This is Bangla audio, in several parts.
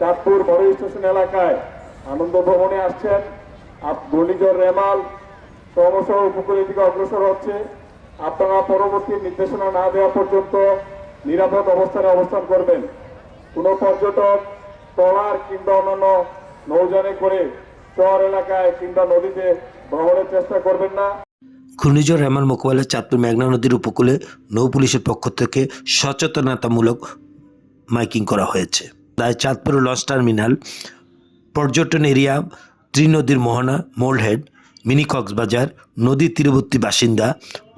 চাঁদপুর বড় স্টেশন এলাকায় আনন্দ ভ্রমণে আসছেন। ঘূর্ণিঝড় রেমাল ক্রমশ উপকূলের দিকে অগ্রসর হচ্ছে। আপনারা পরবর্তী নির্দেশনা না দেওয়া পর্যন্ত নিরাপদ অবস্থানে অবস্থান করবেন। কোনো পর্যটক ট্রলার কিংবা অন্যান্য নৌযানে করে চর এলাকায় কিংবা নদীতে ভ্রমণের চেষ্টা করবেন না। ঘূর্ণিঝড় রেমাল মোকাবেলায় চাঁদপুর মেঘনা নদীর উপকূলে নৌ পুলিশের পক্ষ থেকে সচেতনতামূলক মাইকিং করা হয়েছে। তাই চাঁদপুর লঞ্চ টার্মিনাল, পর্যটন এরিয়া, ত্রিনদীর মোহনা, মোল্ডহেড, মিনি কক্সবাজার, নদী তীরবর্তী বাসিন্দা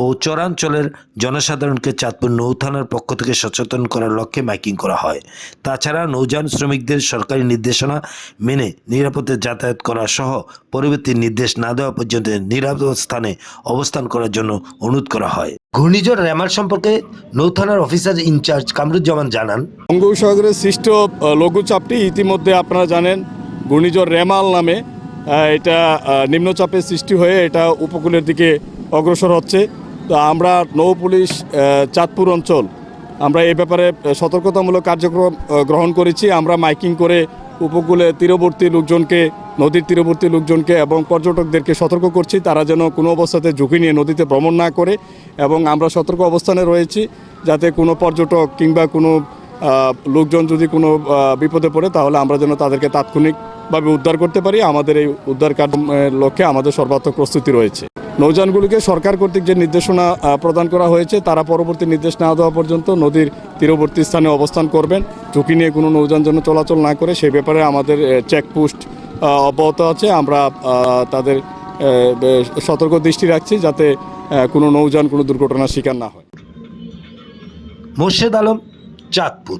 ও চরাঞ্চলের জনসাধারণকে চাঁদপুর নৌ থানার পক্ষ থেকে সচেতন করার লক্ষ্যে মাইকিং করা হয়। তাছাড়া নৌযান শ্রমিকদের সরকারি নির্দেশনা মেনে নিরাপদে যাতায়াত করা সহ পরবর্তী নির্দেশ না দেওয়া পর্যন্ত নিরাপদ স্থানে অবস্থান করার জন্য অনুরোধ করা হয়। ঘূর্ণিঝড় রেমাল সম্পর্কে নৌ থানার অফিসার ইনচার্জ কামরুজ্জামান জানান, বঙ্গোপসাগরে সৃষ্ট লঘুচাপটি ইতিমধ্যে আপনারা জানেন ঘূর্ণিঝড় রেমাল নামে এটা নিম্নচাপের সৃষ্টি হয়ে এটা উপকূলের দিকে অগ্রসর হচ্ছে। তো আমরা নৌ পুলিশ চাঁদপুর অঞ্চল আমরা এই ব্যাপারে সতর্কতামূলক কার্যক্রম গ্রহণ করেছি। আমরা মাইকিং করে উপকূলে তীরবর্তী লোকজনকে, নদীর তীরবর্তী লোকজনকে এবং পর্যটকদেরকে সতর্ক করছি তারা যেন কোনো অবস্থাতে ঝুঁকি নিয়ে নদীতে ভ্রমণ না করে, এবং আমরা সতর্ক অবস্থানে রয়েছি যাতে কোনো পর্যটক কিংবা কোনো লোকজন যদি কোনো বিপদে পড়ে তাহলে আমরা যেন তাদেরকে তাৎক্ষণিকভাবে উদ্ধার করতে পারি। আমাদের এই উদ্ধার কার্যের লক্ষ্যে আমাদের সর্বাত্মক প্রস্তুতি রয়েছে। নৌযানগুলিকে সরকার কর্তৃক যে নির্দেশনা প্রদান করা হয়েছে তারা পরবর্তী নির্দেশ না দেওয়া পর্যন্ত নদীর তীরবর্তী স্থানে অবস্থান করবেন। ঝুঁকি নিয়ে কোনো নৌযান যেন চলাচল না করে সেই ব্যাপারে আমাদের চেকপোস্ট অব্যাহত আছে। আমরা তাদের সতর্ক দৃষ্টি রাখছি যাতে কোনো নৌযান কোনো দুর্ঘটনার শিকার না হয়। মোর্শেদ আলম, চাঁদপুর।